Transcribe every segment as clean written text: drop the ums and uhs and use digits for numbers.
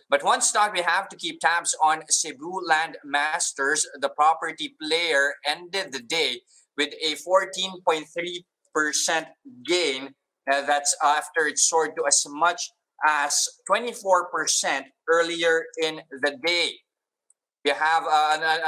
But one stock we have to keep tabs on, Cebu Land Masters. The property player ended the day with a 14.3% gain. That's after it soared to as much as 24% earlier in the day. We have a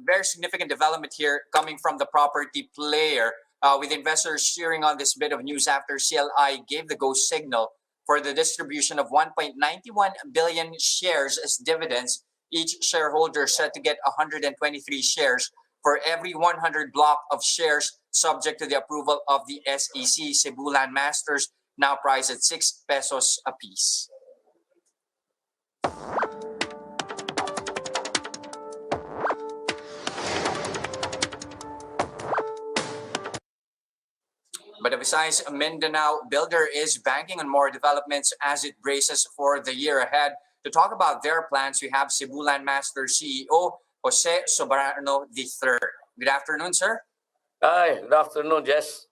very significant development here coming from the property player, with investors cheering on this bit of news after CLI gave the go signal for the distribution of 1.91 billion shares as dividends. Each shareholder set to get 123 shares for every 100 block of shares, subject to the approval of the SEC. Cebu Land Masters now priced at 6 pesos apiece. But besides, Mindanao Builder is banking on more developments as it braces for the year ahead. To talk about their plans, we have Cebu Land Master CEO Jose Soberano III. Good afternoon, sir. Hi, good afternoon, Jess.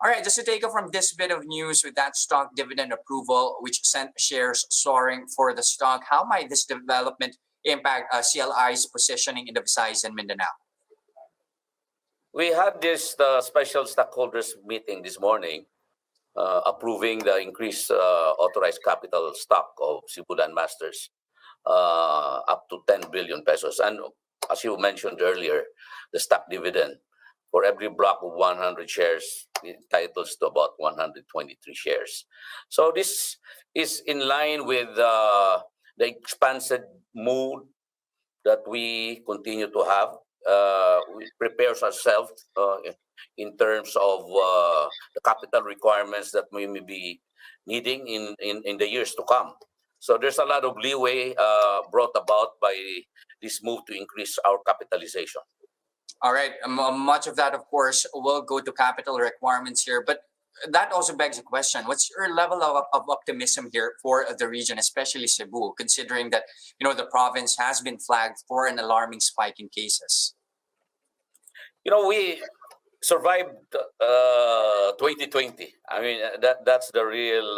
All right, just to take it from this bit of news with that stock dividend approval, which sent shares soaring for the stock, how might this development impact CLI's positioning in the Visayas and Mindanao? We had this special stockholders meeting this morning, approving the increased authorized capital stock of Cebu Land Masters up to 10 billion pesos. And as you mentioned earlier, the stock dividend for every block of 100 shares entitles to about 123 shares. So this is in line with the expansive mood that we continue to have. We prepare ourselves in terms of the capital requirements that we may be needing in the years to come. So there's a lot of leeway brought about by this move to increase our capitalization. All right. Much of that, of course, will go to capital requirements here. But that also begs a question. What's your level of optimism here for the region, especially Cebu, considering that, the province has been flagged for an alarming spike in cases? We survived 2020. I mean, that's the real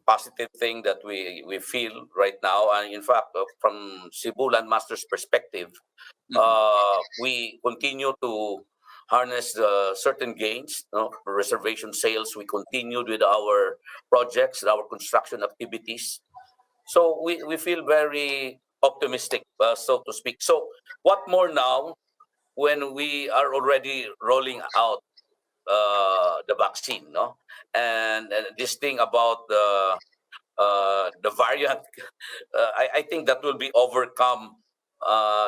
positive thing that we feel right now. And in fact, from Cebu Land Masters' perspective, we continue to harness certain gains, reservation sales. We continued with our projects, our construction activities. So we feel very optimistic, so to speak. So what more now when we are already rolling out the vaccine, no? And this thing about the variant, I think that will be overcome.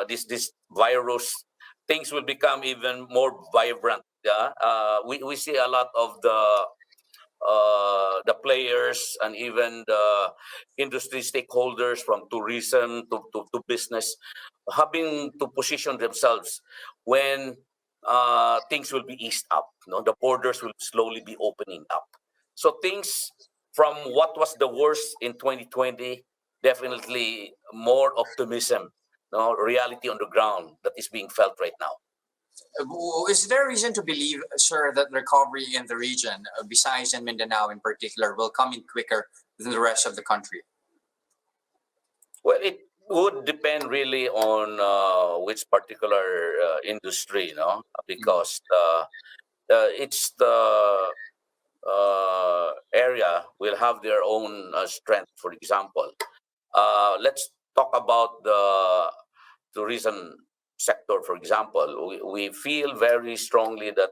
This virus, things will become even more vibrant. Yeah, we see a lot of the players and even the industry stakeholders, from tourism to business, having to position themselves when things will be eased up. The borders will slowly be opening up. So things from what was the worst in 2020, definitely more optimism, reality on the ground that is being felt right now. Is there reason to believe, sir, that recovery in the region, Visayas and Mindanao in particular, will come in quicker than the rest of the country? Well, it would depend really on which particular industry, because it's the area will have their own strength. For example, let's talk about the tourism sector. For example, we feel very strongly that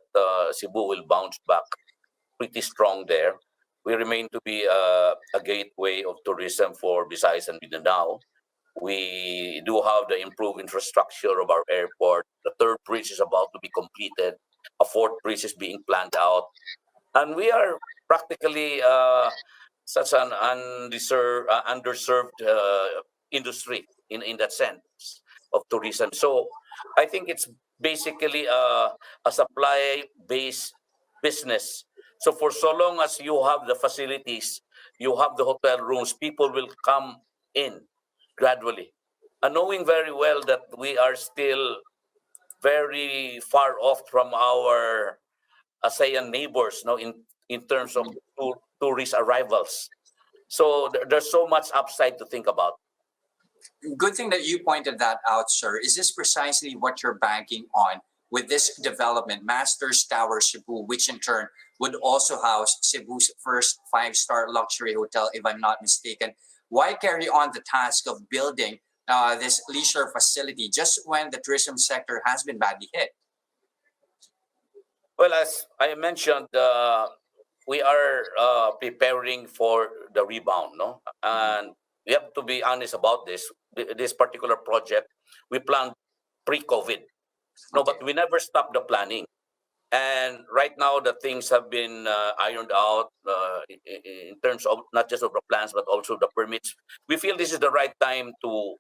Cebu will bounce back pretty strong there. We remain to be a gateway of tourism for Visayas and Mindanao. We do have the improved infrastructure of our airport. The third bridge is about to be completed. A fourth bridge is being planned out. And we are practically such an underserved industry in that sense of tourism. So I think it's basically a supply-based business. So for so long as you have the facilities, you have the hotel rooms, people will come in gradually. And knowing very well that we are still very far off from our ASEAN neighbors in terms of tourist arrivals. So there's so much upside to think about. Good thing that you pointed that out, sir. Is this precisely what you're banking on with this development, Masters Tower Cebu, which in turn would also house Cebu's first five-star luxury hotel, if I'm not mistaken? Why carry on the task of building this leisure facility just when the tourism sector has been badly hit? Well, as I mentioned, we are preparing for the rebound, no? And we have to be honest about this. This particular project, we planned pre-COVID, no, Okay. but we never stopped the planning. And right now, the things have been ironed out in terms of not just of the plans but also the permits. We feel this is the right time to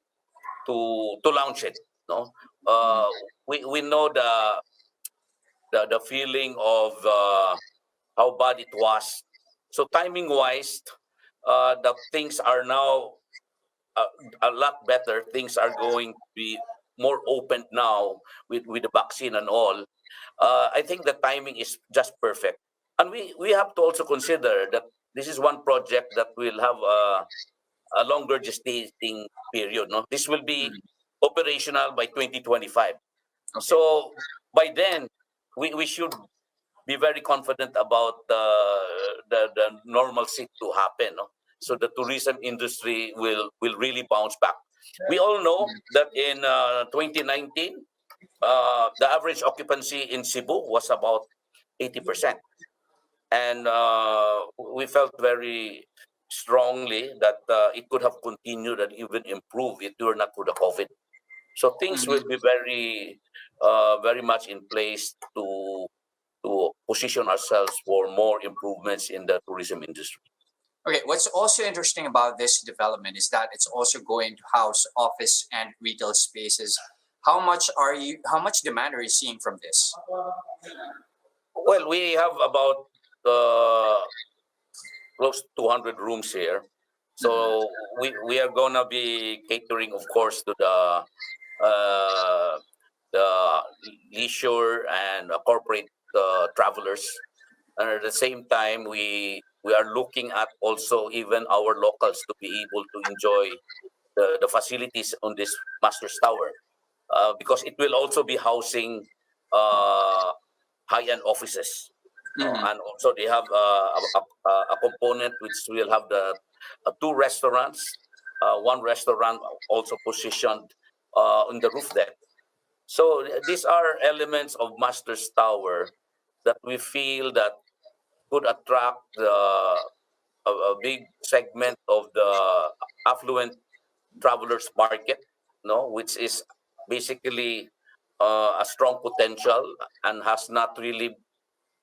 launch it. No, uh, we know the feeling of how bad it was. So timing wise, the things are now uh, a lot better. Things are going to be more open now with the vaccine and all. I think the timing is just perfect. And we have to also consider that this is one project that will have a longer gestating period. No, this will be Mhm. operational by 2025. Okay. So by then, we should be very confident about the normalcy to happen. No? So the tourism industry will really bounce back. We all know that in 2019, the average occupancy in Cebu was about 80%. And we felt very strongly that it could have continued and even improved if it were not for the COVID. So things will Mhm. be very much in place to position ourselves for more improvements in the tourism industry. Okay, what's also interesting about this development is that it's also going to house office and retail spaces. How much demand are you seeing from this? Well, we have about uh, close to 200 rooms here. Mhm. So we are gonna be catering, of course, to uh, the leisure and corporate travelers. And at the same time, we are looking at also even our locals to be able to enjoy the facilities on this Masters Tower, because it will also be housing uh, high-end offices. Mhm. And also they have a component which will have the two restaurants, one restaurant also positioned on the roof deck. So these are elements of Masters Tower that we feel that could attract a big segment of the affluent travelers market, no, which is basically a strong potential and has not really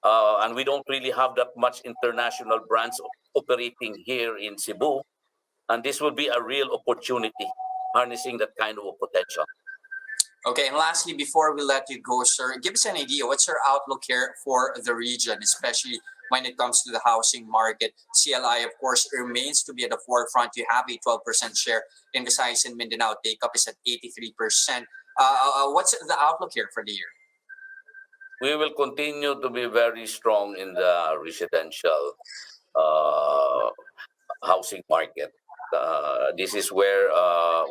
and we don't really have that much international brands operating here in Cebu, and this will be a real opportunity harnessing that kind of a potential. Okay, and lastly, before we let you go, sir, give us an idea. What's your outlook here for the region, especially when it comes to the housing market? CLI, of course, remains to be at the forefront. You have a 12% share in Visayas and Mindanao. Take up is at 83%. What's the outlook here for the year? We will continue to be very strong in the residential uh, housing market. This is where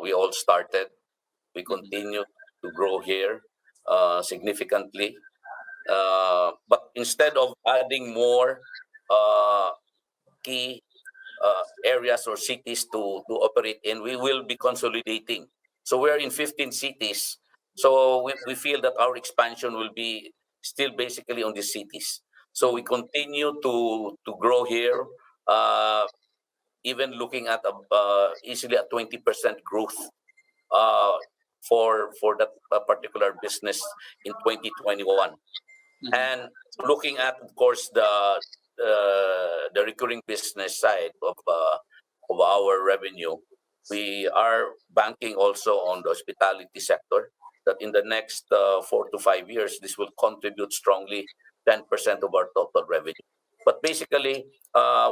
we all started. We Mhm. continue to grow here significantly. But instead of adding more uh, key areas or cities to operate in, we will be consolidating. So we're in 15 cities. So we feel that our expansion will be still basically on the cities. So we Mhm. continue to grow here, even looking at easily a 20% growth uh, for that particular business in 2021. Mhm. And looking at, of course, the recurring business side of our revenue, we are banking also on the hospitality sector. That in the next 4 to 5 years, this will contribute strongly 10% of our total revenue. But basically,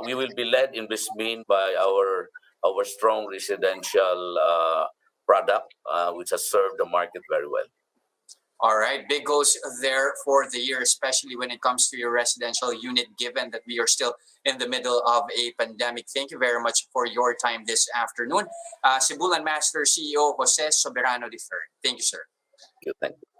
we will be led in VisMin by our strong residential product, which has served the market very well. All right, big goals there for the year, especially when it comes to your residential unit, given that we are still in the middle of a pandemic. Thank you very much for your time this afternoon. Cebu Masters CEO Jose Soberano III. Thank you, sir. Thank you.